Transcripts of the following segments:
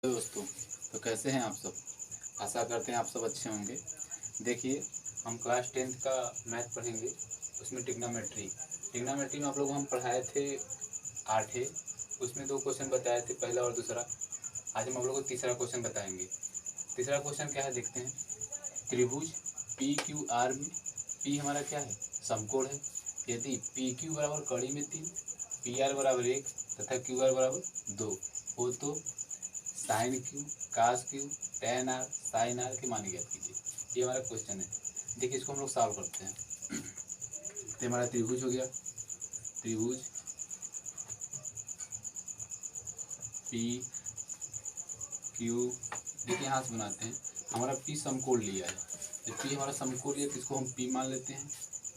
दोस्तों, तो कैसे हैं आप सब। आशा करते हैं आप सब अच्छे होंगे। देखिए, हम क्लास 10th का मैथ पढ़ेंगे, उसमें टिग्नामेट्री में आप लोगों को हम पढ़ाए थे 8 है, उसमें 2 क्वेश्चन बताए थे, पहला और दूसरा। आज हम आप लोगों को तीसरा क्वेश्चन बताएंगे। तीसरा क्वेश्चन क्या है देखते हैं। त्रिभुज पी क्यू आर में पी हमारा क्या है, समकोण है। यदि पी क्यू बराबर कड़ी में 3, पी आर बराबर 1 तथा क्यू आर बराबर 2 हो तो sine Q, cos Q, tan R, sine R के मान ज्ञात कीजिए। ये हमारा क्वेश्चन है। देखिए, इसको हम लोग सॉल्व करते हैं। तो हमारा त्रिभुज हो गया, त्रिभुज पी क्यू। देखिए यहाँ से बनाते हैं। हमारा पी समकोण लिया है, जब पी हमारा समकोण लिया तो इसको हम पी मान लेते हैं,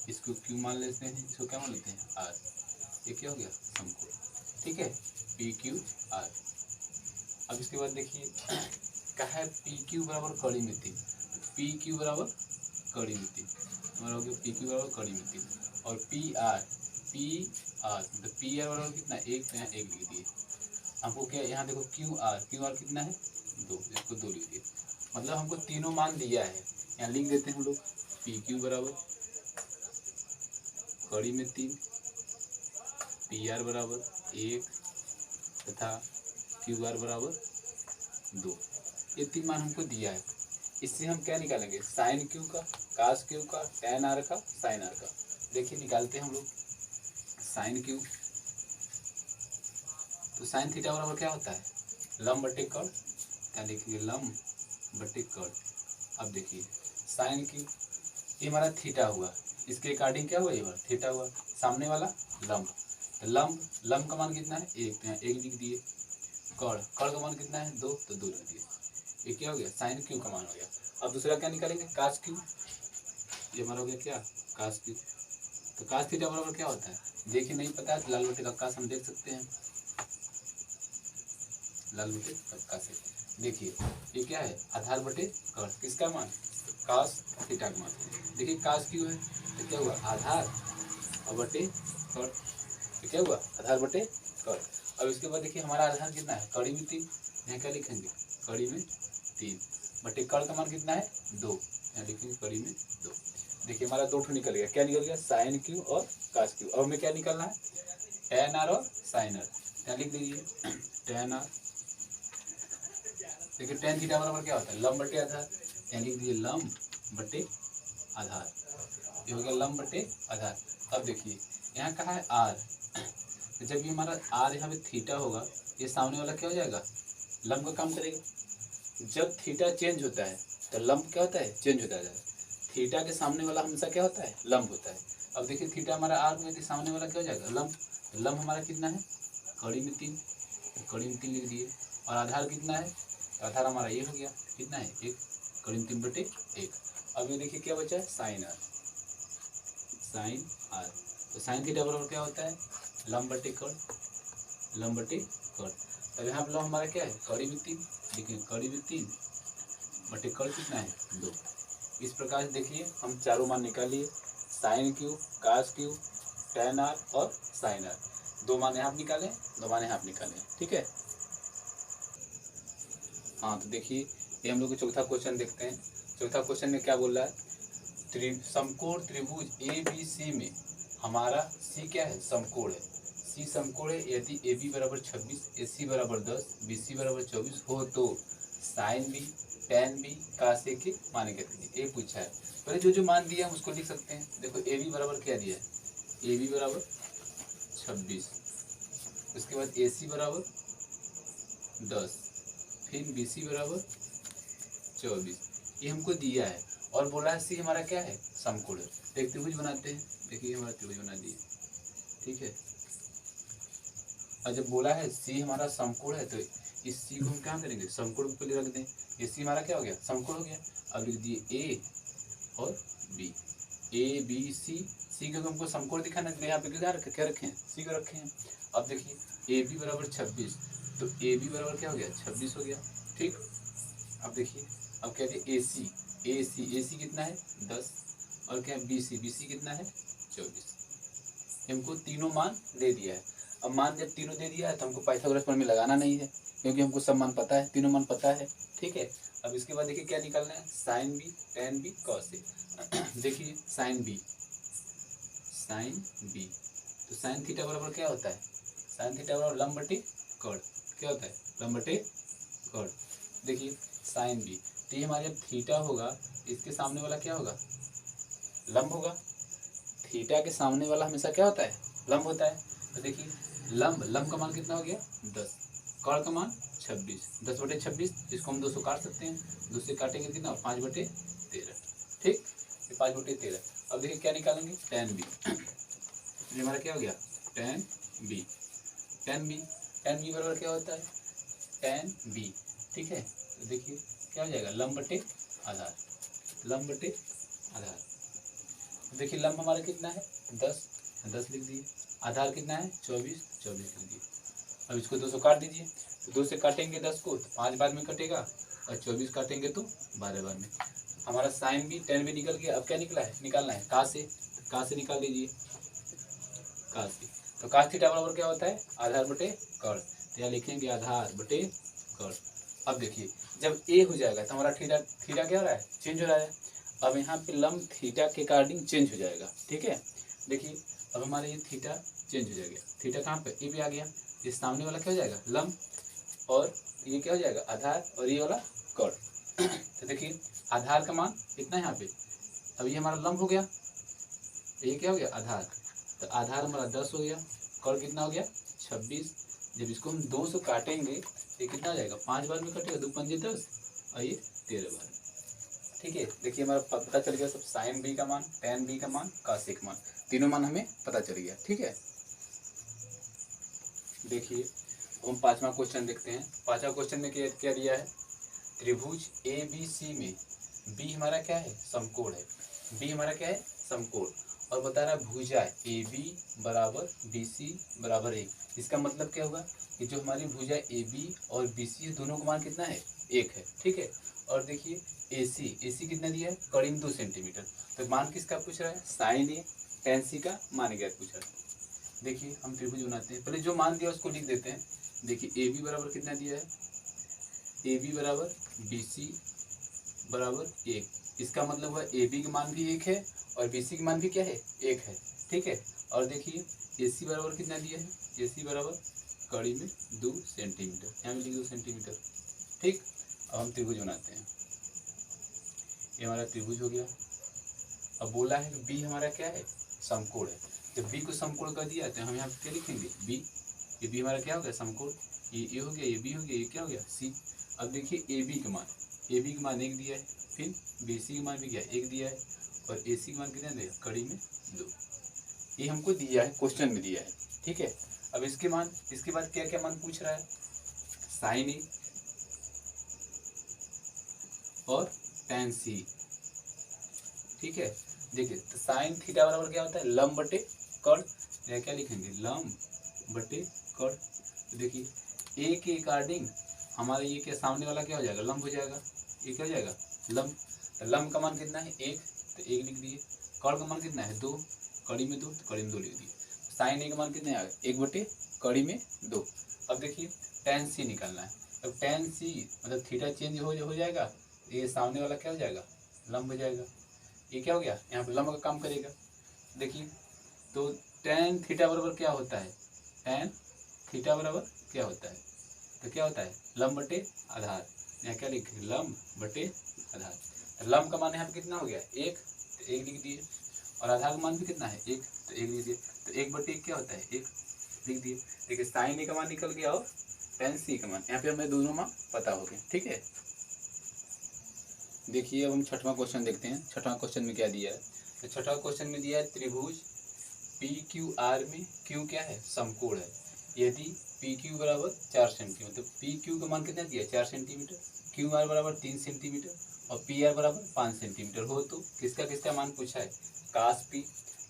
इसको क्यू मान लेते हैं, इसको क्या मान लेते हैं, आर। ये क्या हो गया, समकोण। ठीक है, पी क्यू आर। अब इसके बाद देखिए कहा है पी क्यू बराबर कड़ी में 3, पी क्यू बराबर कड़ी में 3 हमारा हो गया, पी क्यू बराबर कड़ी में 3। और पी आर मतलब पी आर बराबर कितना, 1, तो यहाँ 1 लिख दिए। हमको क्या, यहाँ देखो क्यू आर कितना है, 2, इसको 2 लिख दिए। मतलब हमको तीनों मान दिया है, यहाँ लिख देते हैं हम लोग। पी क्यू बराबर कड़ी में 3, पी आर बराबर 1 तथा क्यू आर बराबर 2। ये 3 मान हमको दिया है। इससे हम क्या निकालेंगे, साइन क्यू का, कास क्यू का, टेन आर का, साइन आर का। देखिए निकालते हैं हम लोग। साइन क्यू, तो साइन थीटा बराबर क्या होता है, लंब बटे कर्ण। क्या लिखेंगे, लंब बटे कर्ण। अब देखिए साइन क्यू, ये हमारा थीटा हुआ, इसके अकॉर्डिंग क्या हुआ, ये बार थीटा हुआ। सामने वाला लंब, तो लंब का मान कितना है, 1, तो यहाँ 1 लिख दिए। कर्ण का मान कितना है, 2, तो 2 लिख दिए। ये क्या हो गया, साइन क्यू का मान हो गया। अब दूसरा क्या निकालेंगे, कास क्यू। ये हमारा हो गया क्या, कास क्यू। तो कास थीटा बराबर क्या होता है, देखिए नहीं पता है तो लाल बटे कक्का से हम देख सकते हैं, लाल बटे कक्का से। देखिए ये क्या है, आधार बटे कर्ण, किसका मान, कास थीटा का मान। देखिए कास क्यू है तो क्या हुआ, आधार और बटे कर्ण, तो क्या हुआ, आधार बटे कर्ण। अब इसके बाद देखिए हमारा आधार कितना है, कड़ी में 3, यहाँ क्या लिखेंगे, कड़ी में 3 बटे कर्ण का मान कितना है, 2, यहाँ लिखेंगे कड़ी में 2। देखिए हमारा 2 ठो निकल गया। क्या निकल गया, साइन क्यू और कास क्यू। अब हमें क्या निकालना है, टेन आर और साइन आर। यहाँ लिख दीजिए टेन आर। देखिए टेन थीटा बराबर क्या होता है, लंब बटे आधार। यहाँ लिख दीजिए लंब बटे आधार। ये हो गया लंब बटे आधार। अब देखिए यहाँ कहा है आर, तो जब ये हमारा आर यहाँ पे थीटा होगा, ये सामने वाला क्या हो जाएगा, लंब का काम करेगा। जब थीटा चेंज होता है तो लंब क्या होता है, चेंज होता है। थीटा के सामने वाला हमेशा क्या होता है, लंब होता है। अब देखिए थीटा हमारा आर में, तो सामने वाला क्या हो जाएगा, लंब। तो लंब हमारा कितना है, कड़ी में 3, तो कड़ी में 3 लिख दिए। और आधार कितना है, तो आधार हमारा ये हो गया, कितना है, 1, कड़ी में 3 बटे 1। अब ये देखिए क्या बचा है, साइन आर, साइन आर। तो साइन थीटा बराबर क्या होता है, लंब बटे कर्ण, लंब बटे कर्ण। तब यहाँ पर लंब हमारा क्या है, कड़ी में 3, देखिए कड़ी में 3 बटे कर्ण कितना है, 2। इस प्रकार से देखिए हम चारों मान निकाल लिए, sine Q, cos Q, tan R और साइन आर। 2 मान यहाँ निकाले, 2 मान यहाँ निकाले, ठीक है। हाँ तो देखिए ये हम लोग चौथा क्वेश्चन देखते हैं। चौथा क्वेश्चन में क्या बोल रहा है, समकोण त्रिभुज ए बी सी में हमारा सी क्या है, समकोण है। सी समकोण है यदि ए बी बराबर 26, ए सी बराबर 10, बी सी बराबर 24 हो तो साइन बी, टेन बी, कास ए के मान ज्ञात कीजिए। ये पूछा है। पहले जो मान दिया हम उसको लिख सकते हैं। देखो ए बी बराबर क्या दिया है, ए बी बराबर 26, उसके बाद ए सी बराबर 10, फिर बी सी बराबर 24, ये हमको दिया है। और बोला है सी हमारा क्या है, समकोण है। एक त्रिभुज बनाते हैं। देखिए हमारा त्रिभुज बना दिए, ठीक है। और जब बोला है सी हमारा समकोण है तो इस सी को हम क्या करेंगे, समकोण के लिए रख दें। ये सी हमारा क्या हो गया, समकोण हो गया। अब लिख दिए ए और बी, ए बी सी। सी को हमको समकोण दिखाना है, यहाँ पे क्या रखे हैं, सी को रखे हैं। अब देखिए ए बी बराबर 26, तो ए बी बराबर क्या हो गया, 26 हो गया, ठीक। अब देखिए अब क्या है, ए सी कितना है, 10, और क्या है, बी सी कितना है, 24। हमको तीनों मान दे दिया है। अब मान जब तीनों दे दिया है तो हमको पाइथागोरस प्रमेय लगाना नहीं है। क्योंकि हमको सब मान पता है, तीनों मान पता है। ठीक है, अब इसके बाद देखिए क्या निकालना है, sine B, tan B, cos A. देखिए साइन बी, तो साइन थीटा बराबर क्या होता है, साइन थीटा बराबर लंब बटे कॉड। क्या होता है, लंब बटे कॉड। देखिए साइन बी, तो ये हमारे जब थीटा होगा इसके सामने वाला क्या होगा, लंब होगा। थीटा के सामने वाला हमेशा क्या होता है, लंब होता है। तो देखिए लंब का मान कितना हो गया 10, कॉड का मान 26, 10 बटे 26, इसको हम 2 से काट सकते हैं, 2 से काटेंगे कितना, 5 बटे 13। ठीक, 5 बटे 13। अब देखिए क्या निकालेंगे, टेन बी। ये हमारा क्या हो गया, टेन बी, टेन बी बराबर क्या होता है, टेन बी। ठीक है, तो देखिए क्या हो जाएगा, लंब बटे आधार, लंब बटे आधार। देखिए लंब हमारा कितना है 10, 10 लिख दिए, आधार कितना है 24, 24 लिख दिए। अब इसको 2 से काट दीजिए, तो 2 से काटेंगे 10 को तो 5 बार में कटेगा, और 24 काटेंगे तो 12 बार में। हमारा साइन भी टेन भी निकल गया। अब क्या निकला है, निकालना है का से, तो का से निकाल दीजिए, का से। तो कास थीटा बराबर क्या होता है, आधार बटे कॉड। तो यहाँ लिखेंगे आधार बटे कॉड। अब देखिए जब ए हो जाएगा तो हमारा थीटा, थीटा क्या हो रहा है, चेंज हो रहा है। अब यहाँ पे लंब थीटा के अकॉर्डिंग चेंज हो जाएगा। ठीक है, देखिए अब हमारा ये थीटा चेंज हो जाएगा, थीटा कहाँ पे, ए पे आ गया। ये सामने वाला क्या हो जाएगा, लंब, और ये क्या हो जाएगा, आधार, और ये वाला कॉड। तो देखिए आधार का मान कितना है यहाँ पे, अब ये हमारा लंब हो गया, ये क्या हो गया, आधार। तो आधार हमारा 10 हो गया, कॉड कितना हो गया 26। जब इसको हम 2 से काटेंगे ये कितना हो जाएगा, 5 बार में कटेगा, 2 पंजे 10, और ये 13 बार। ठीक है, देखिए हमारा पता चल गया सब, साइन बी का मान, टेन बी का मान, कॉस ए का मान, तीनों मान हमें पता चल गया। ठीक है, देखिए हम 5वां क्वेश्चन देखते हैं। 5वां क्वेश्चन में क्या दिया है, त्रिभुज ए बी सी में बी हमारा क्या है, समकोण है। बी हमारा क्या है, समकोण, और बता रहा है भुजा ए बी बराबर बी सी बराबर 1। इसका मतलब क्या हुआ कि जो हमारी भुजा ए बी और बी सी दोनों का मान कितना है, 1 है। ठीक है, और देखिए ए सी कितना दिया है, करीब 2 सेंटीमीटर। तो मान किसका पूछ रहा है, साइन ए टेन सी का मान क्या पूछ रहा है। देखिए हम त्रिभुज बनाते हैं, पहले जो मान दिया उसको लिख देते हैं। देखिए ए बी बराबर कितना दिया है, ए बी बराबर बी सी बराबर 1। इसका मतलब हुआ ए बी का मान भी 1 है और बी सी का मान भी क्या है, 1 है। ठीक है, और देखिए ए सी बराबर कितना दिया है, ए सी बराबर कड़ी में 2 सेंटीमीटर, यहाँ भी लिख 2 सेंटीमीटर। ठीक, अब हम त्रिभुज बनाते हैं। ये हमारा त्रिभुज हो गया। अब बोला है कि बी हमारा क्या है, समकोण है। जब बी को समकोण कर दिया तो हम यहाँ पे क्या लिखेंगे, बी। ये बी हमारा क्या हो गया, समकोण। ये ए हो गया, ये बी हो गया, ये क्या हो गया, सी। अब देखिए ए बी का मान, ए बी का मान 1 दिया है, फिर बी सी का मान भी क्या 1 दिया है, और ए सी का मान कितना दिया, कड़ी में 2। ये हमको दिया है, क्वेश्चन में दिया है। ठीक है, अब इसके मान, इसके बाद क्या क्या मान पूछ रहा है, साइन ए और टेन सी। ठीक है, देखिए तो साइन थीटा बराबर क्या होता है, लंब बटे कॉड। या क्या लिखेंगे, लंब बटे कॉड। तो देखिए ए के अकॉर्डिंग हमारे ये के सामने वाला क्या हो जाएगा, लंब हो जाएगा। ये क्या हो जाएगा, लंब। तो लंब का मान कितना है 1, तो 1 लिख दिए। कॉड का मान कितना है 2, कड़ी में 2, तो कड़ी में 2 लिख दिए। साइन ए का मान कितने आ गए, 1 बटे कड़ी में 2। अब देखिए टेन सी निकालना है। अब टेन सी मतलब थीटा चेंज हो जाएगा, ये सामने वाला क्या हो जाएगा, लंब हो जाएगा। ये क्या हो गया, यहाँ पे लंब का काम करेगा। देखिए तो टेन थीटा बराबर क्या होता है, टेन थीटा बराबर क्या होता है, तो क्या होता है, लंब बटे आधार। यहाँ क्या लिखे, लंब बटे आधार। तो लंब का मान यहाँ पे कितना हो गया 1, तो 1 लिख दिए, और आधार का मान भी कितना है 1, तो 1 लिख दिए। तो 1 बटे 1 क्या होता है 1 लिख दिए। देखिए साइन ए का मान निकल गया और टेन सी का मान, यहाँ पे हमें दोनों मान पता हो गए। ठीक है, देखिए अब हम 6वां क्वेश्चन देखते हैं। 6वां क्वेश्चन में क्या दिया है, तो 6वां क्वेश्चन में दिया है त्रिभुज पी क्यू आर में क्यू क्या है, समकोण है। यदि पी क्यू बराबर 4 सेंटीमीटर, तो पी क्यू का मान कितना दिया 4 सेंटीमीटर, क्यू आर बराबर 3 सेंटीमीटर और पी आर बराबर 5 सेंटीमीटर हो, तो किसका किसका मान पूछा है, कास पी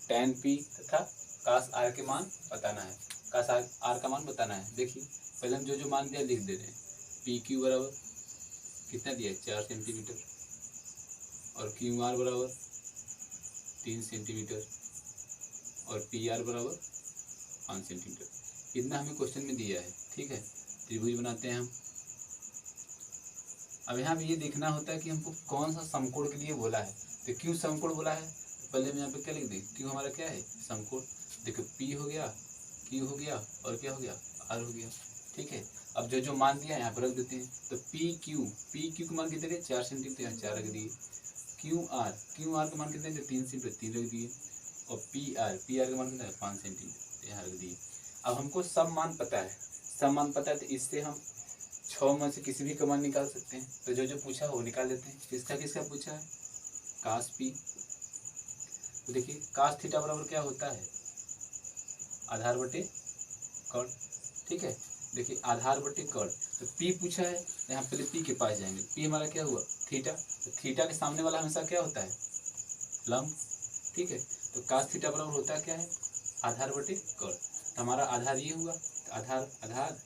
टेन पी तथा कास आर के मान बताना है। कास आर का मान बताना है। देखिए पहले हम जो मान दिया लिख दे रहे हैं। पी क्यू बराबर कितना दिया है 4 सेंटीमीटर, और क्यू आर बराबर 3 सेंटीमीटर और पी आर बराबर 5 सेंटीमीटर। इतना हमें क्वेश्चन में दिया है। ठीक है, त्रिभुज बनाते हैं हम। अब यहाँ पे ये देखना होता है कि हमको कौन सा समकोण के लिए बोला है। तो क्यों समकोण बोला है, पहले हम यहाँ पे क्या लिख दें, क्यों हमारा क्या है, समकोण। देखो पी हो गया, क्यू हो गया और क्या हो गया, आर हो गया। ठीक है, अब जो जो मान दिया यहाँ पर रख देते हैं। तो पी क्यू का मान कितने थे, 4 सेंटीमीटर, यहाँ 4 रख दिए। क्यू आर का मान कितने थे, 3 सेंटीमीटर, 3 रख दिए। और पी आर का मान कितना है, 5 सेंटीमीटर, यहाँ रख दिए। अब हमको सब मान पता है, तो इससे हम 6 में से किसी भी का मान निकाल सकते हैं। तो जो जो पूछा वो निकाल लेते हैं। किसका पूछा है, कास पी। तो देखिए कास थीटा बराबर क्या होता है, आधार बटे कर्ण। ठीक है, देखिए आधार बटे कर्ण। तो पी पूछा है, यहाँ पहले पी के पास जाएंगे। पी हमारा क्या हुआ, थीटा। तो थीटा के सामने वाला हमेशा क्या होता है, लंब। ठीक है, तो कास थीटा बराबर होता है क्या है, आधार बटे कर्ण। तो हमारा आधार ये हुआ, तो आधार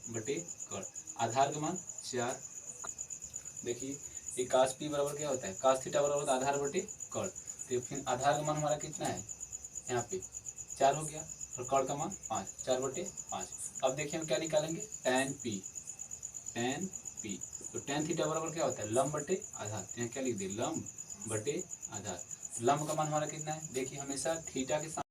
बटे कर्ण। आधार का मान 4। देखिए ये कास पी बराबर क्या होता है, कास थीटा बराबर होता है आधार बटे कर्ण। तो फिर आधार का मान हमारा कितना है, यहाँ पे 4 हो गया, और कर्ण का मान 5, 4 बटे 5। अब देखिए हम क्या निकालेंगे, tan पी। तो tan थीटा बराबर क्या होता है, लंब बटे आधार। तो यहाँ क्या लिख दिए, लंब बटे आधार। लंब का मान हमारा कितना है, देखिए हमेशा थीटा के साथ